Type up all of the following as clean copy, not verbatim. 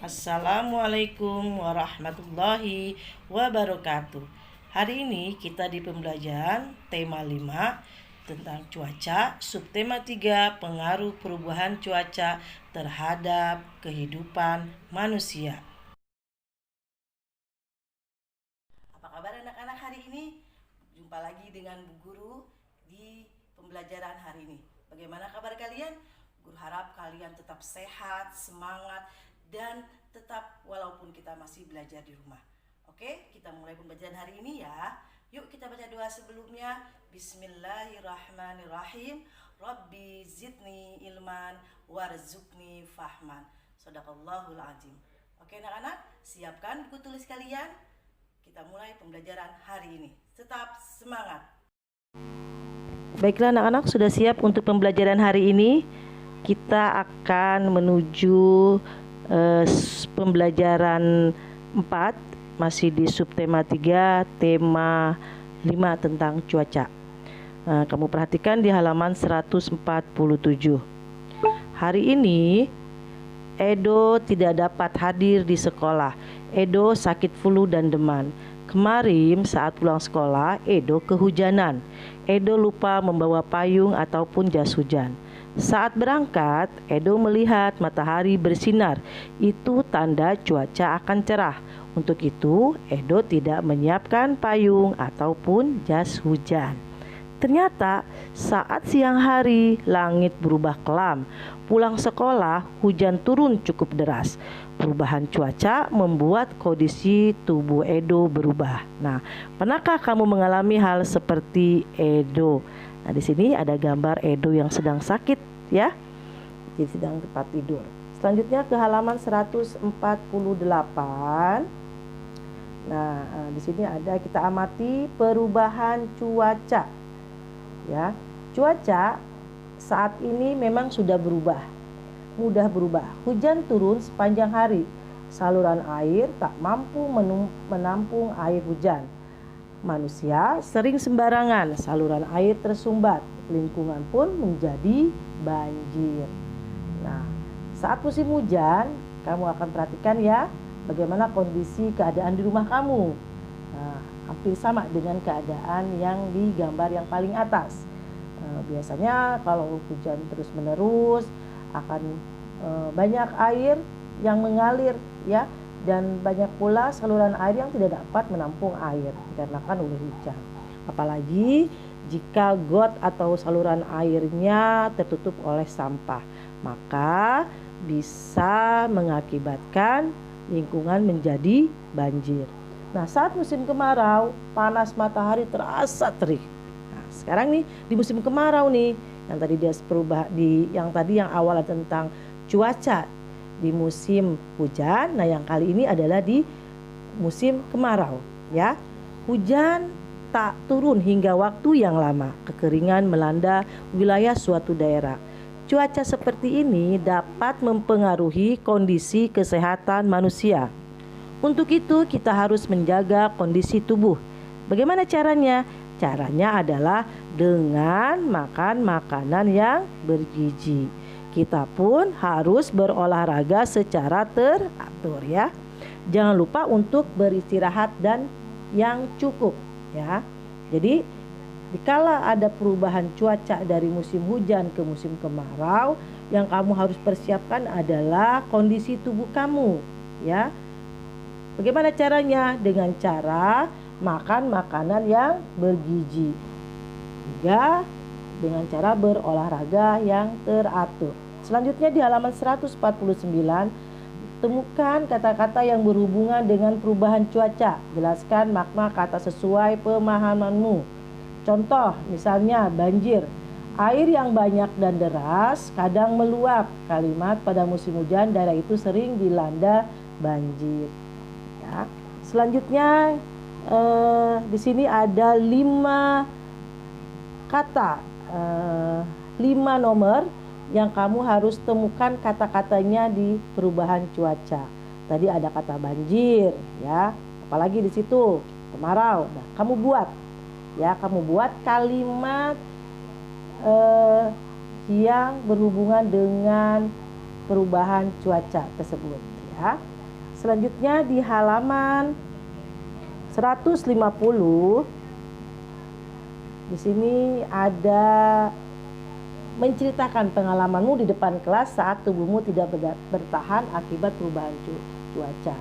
Assalamualaikum warahmatullahi wabarakatuh. Hari ini kita di pembelajaran tema 5 tentang cuaca, subtema 3 pengaruh perubahan cuaca terhadap kehidupan manusia. Apa kabar anak-anak hari ini? Jumpa lagi dengan Bu Guru di pembelajaran hari ini. Bagaimana kabar kalian? Guru harap kalian tetap sehat, semangat, dan tetap walaupun kita masih belajar di rumah. Oke, kita mulai pembelajaran hari ini ya. Yuk kita baca doa sebelumnya. Bismillahirrahmanirrahim. Rabbi zidni ilman warzuqni fahman. Shadaqallahul azim. Oke anak-anak, siapkan buku tulis kalian. Kita mulai pembelajaran hari ini. Tetap semangat. Baiklah anak-anak, sudah siap untuk pembelajaran hari ini? Kita akan menuju pembelajaran 4, masih di subtema 3 tema 5 tentang cuaca. Kamu perhatikan di halaman 147. Hari ini Edo tidak dapat hadir di sekolah. Edo sakit flu dan demam. Kemarin saat pulang sekolah, Edo kehujanan. Edo lupa membawa payung ataupun jas hujan. Saat berangkat, Edo melihat matahari bersinar. Itu tanda cuaca akan cerah. Untuk itu, Edo tidak menyiapkan payung ataupun jas hujan. Ternyata saat siang hari, langit berubah kelam. Pulang sekolah, hujan turun cukup deras. Perubahan cuaca membuat kondisi tubuh Edo berubah. Nah, pernahkah kamu mengalami hal seperti Edo? Nah, di sini ada gambar Edo yang sedang sakit ya. Jadi sedang tempat tidur. Selanjutnya ke halaman 148. Nah, di sini ada kita amati perubahan cuaca. Ya. Cuaca saat ini memang sudah berubah. Mudah berubah. Hujan turun sepanjang hari. Saluran air tak mampu menampung air hujan. Manusia sering sembarangan, saluran air tersumbat, lingkungan pun menjadi banjir. Nah, saat musim hujan, kamu akan perhatikan ya bagaimana kondisi keadaan di rumah kamu. Nah, hampir sama dengan keadaan yang di gambar yang paling atas. Biasanya kalau hujan terus-menerus akan banyak air yang mengalir ya. Dan banyak pula saluran air yang tidak dapat menampung air dikarenakan oleh hujan. Apalagi jika got atau saluran airnya tertutup oleh sampah, maka bisa mengakibatkan lingkungan menjadi banjir. Nah, saat musim kemarau, panas matahari terasa terik. Nah, sekarang nih di musim kemarau nih, yang tadi dia yang awalnya tentang cuaca di musim hujan. Nah, yang kali ini adalah di musim kemarau ya. Hujan tak turun hingga waktu yang lama. Kekeringan melanda wilayah suatu daerah. Cuaca seperti ini dapat mempengaruhi kondisi kesehatan manusia. Untuk itu kita harus menjaga kondisi tubuh. Bagaimana caranya? Caranya adalah dengan makan makanan yang bergizi. Kita pun harus berolahraga secara teratur ya. Jangan lupa untuk beristirahat dan yang cukup ya. Jadi dikala ada perubahan cuaca dari musim hujan ke musim kemarau, yang kamu harus persiapkan adalah kondisi tubuh kamu ya. Bagaimana caranya? Dengan cara makan makanan yang bergizi. Juga dengan cara berolahraga yang teratur. Selanjutnya di halaman 149, temukan kata-kata yang berhubungan dengan perubahan cuaca. Jelaskan makna kata sesuai pemahamanmu. Contoh, misalnya banjir. Air yang banyak dan deras kadang meluap. Kalimat pada musim hujan daerah itu sering dilanda banjir. Ya. Selanjutnya di sini ada 5 kata. 5 nomor yang kamu harus temukan kata-katanya di perubahan cuaca. Tadi ada kata banjir ya, apalagi di situ kemarau. Nah, kamu buat kalimat yang berhubungan dengan perubahan cuaca tersebut Ya. Selanjutnya di halaman 150 di sini ada menceritakan pengalamanmu di depan kelas saat tubuhmu tidak bertahan akibat perubahan cuaca.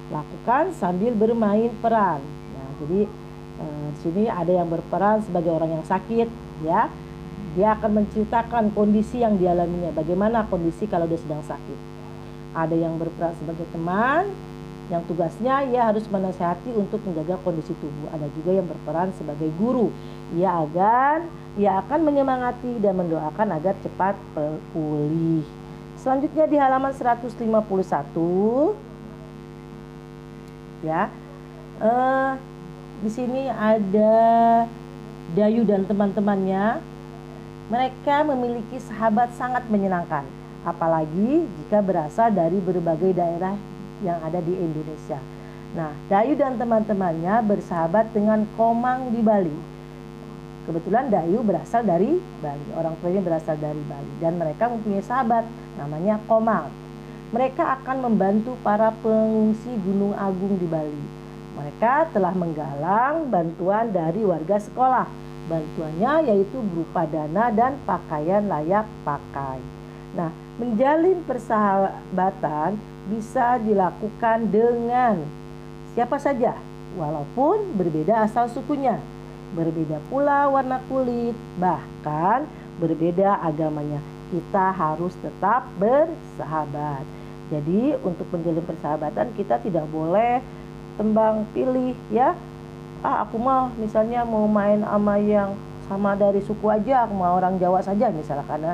Lakukan sambil bermain peran. Nah, jadi di sini ada yang berperan sebagai orang yang sakit, ya. Dia akan menceritakan kondisi yang dialaminya, bagaimana kondisi kalau dia sedang sakit. Ada yang berperan sebagai teman, yang tugasnya ia harus menasihati untuk menjaga kondisi tubuh. Ada juga yang berperan sebagai guru. Ia akan menyemangati dan mendoakan agar cepat pulih. Selanjutnya di halaman 151, ya, di sini ada Dayu dan teman-temannya. Mereka memiliki sahabat sangat menyenangkan, apalagi jika berasal dari berbagai daerah yang ada di Indonesia. Nah, Dayu dan teman-temannya bersahabat dengan Komang di Bali. Kebetulan Dayu berasal dari Bali, orang tuanya berasal dari Bali, dan mereka mempunyai sahabat namanya Komang. Mereka akan membantu para pengungsi Gunung Agung di Bali. Mereka telah menggalang bantuan dari warga sekolah. Bantuannya yaitu berupa dana dan pakaian layak pakai. Nah, menjalin persahabatan bisa dilakukan dengan siapa saja, walaupun berbeda asal sukunya, berbeda pula warna kulit, bahkan berbeda agamanya. Kita harus tetap bersahabat. Jadi untuk menjalin persahabatan kita tidak boleh tembang pilih, ya. Aku mau misalnya mau main sama yang sama dari suku aja, aku mau orang Jawa saja misalnya, karena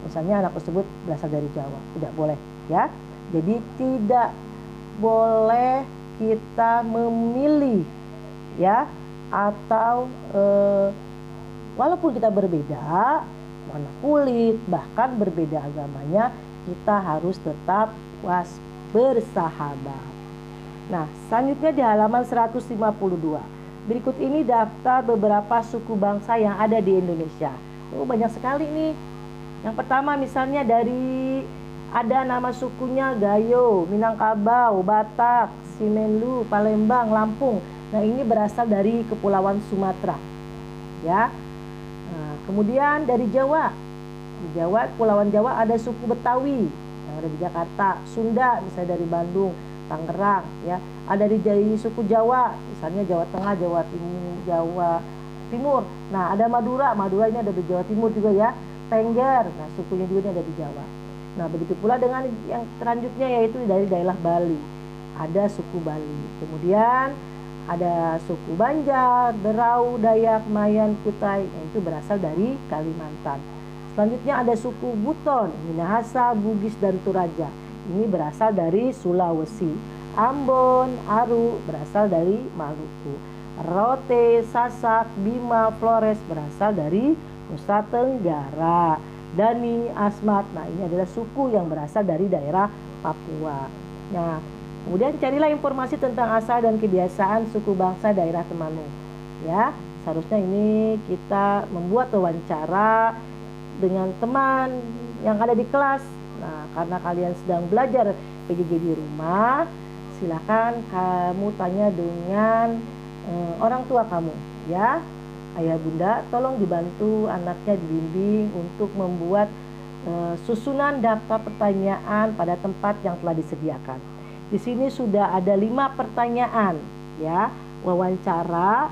misalnya anak tersebut berasal dari Jawa. Tidak boleh, ya. Jadi tidak boleh kita memilih, ya, atau walaupun kita berbeda warna kulit, bahkan berbeda agamanya, kita harus tetap bersahabat. Nah, selanjutnya di halaman 152. Berikut ini daftar beberapa suku bangsa yang ada di Indonesia. Banyak sekali nih. Yang pertama misalnya ada nama sukunya Gayo, Minangkabau, Batak, Simenlu, Palembang, Lampung. Nah, ini berasal dari Kepulauan Sumatera, ya. Nah, kemudian dari Jawa. Di Jawa, Kepulauan Jawa ada suku Betawi yang ada di Jakarta, Sunda misalnya dari Bandung, Tangerang, ya. Ada dari suku Jawa, misalnya Jawa Tengah, Jawa Timur. Nah, ada Madura ini ada di Jawa Timur juga, ya. Tengger, nah sukunya juga ini ada di Jawa. Nah, begitu pula dengan yang selanjutnya yaitu dari daerah Bali. Ada suku Bali. Kemudian ada suku Banjar, Berau, Dayak, Mayan, Kutai, itu berasal dari Kalimantan. Selanjutnya ada suku Buton, Minahasa, Bugis, dan Toraja. Ini berasal dari Sulawesi. Ambon, Aru berasal dari Maluku. Rote, Sasak, Bima, Flores berasal dari Nusa Tenggara. Dani, Asmat, nah ini adalah suku yang berasal dari daerah Papua. Nah, kemudian carilah informasi tentang asal dan kebiasaan suku bangsa daerah temanmu. Ya, seharusnya ini kita membuat wawancara dengan teman yang ada di kelas. Nah, karena kalian sedang belajar PJJ di rumah, silakan kamu tanya dengan orang tua kamu, ya. Ayah bunda, tolong dibantu anaknya, dibimbing untuk membuat susunan daftar pertanyaan pada tempat yang telah disediakan. Di sini sudah ada 5 pertanyaan, ya, wawancara,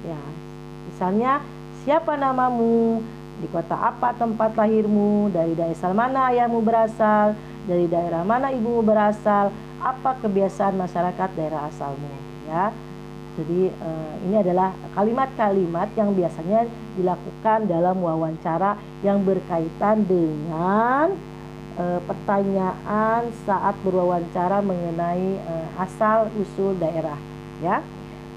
ya. Misalnya, siapa namamu, di kota apa tempat lahirmu, dari daerah mana ayahmu berasal, dari daerah mana ibumu berasal, apa kebiasaan masyarakat daerah asalmu, ya. Jadi ini adalah kalimat-kalimat yang biasanya dilakukan dalam wawancara yang berkaitan dengan pertanyaan saat berwawancara mengenai asal usul daerah, ya.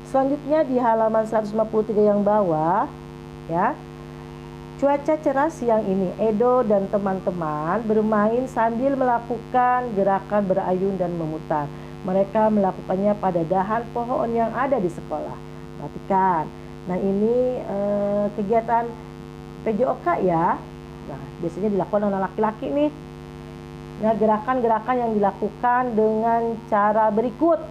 Selanjutnya di halaman 153 yang bawah, ya. Cuaca cerah siang ini, Edo dan teman-teman bermain sambil melakukan gerakan berayun dan memutar. Mereka melakukannya pada dahan pohon yang ada di sekolah. Perhatikan. Nah, ini kegiatan PJOK, ya. Nah, biasanya dilakukan oleh laki-laki nih. Nah, gerakan-gerakan yang dilakukan dengan cara berikut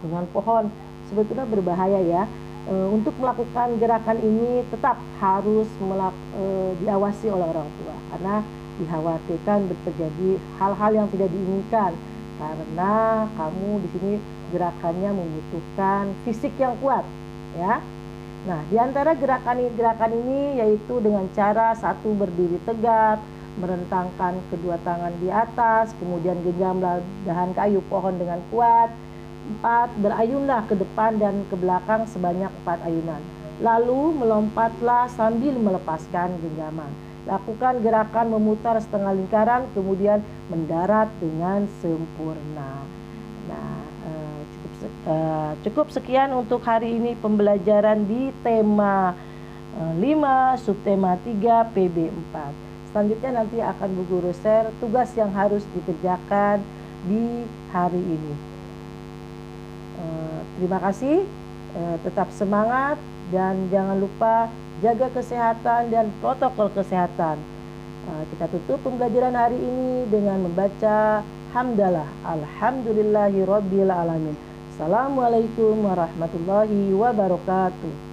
dengan pohon sebetulnya berbahaya ya. Untuk melakukan gerakan ini tetap harus diawasi oleh orang tua, karena dikhawatirkan terjadi hal-hal yang tidak diinginkan, karena kamu di sini gerakannya membutuhkan fisik yang kuat ya. Nah, di antara gerakan ini yaitu dengan cara satu, berdiri tegak, merentangkan kedua tangan di atas, kemudian genggam dahan kayu pohon dengan kuat. 4, berayunlah ke depan dan ke belakang sebanyak 4 ayunan. Lalu melompatlah sambil melepaskan genggaman. Lakukan gerakan memutar setengah lingkaran, kemudian mendarat dengan sempurna. Nah, cukup sekian untuk hari ini pembelajaran di tema 5, subtema 3, PB 4. Selanjutnya nanti akan Bu Guru share tugas yang harus dikerjakan di hari ini. Terima kasih, tetap semangat dan jangan lupa jaga kesehatan dan protokol kesehatan. Kita tutup pembelajaran hari ini dengan membaca hamdalah alhamdulillahirabbil alamin. Assalamualaikum warahmatullahi wabarakatuh.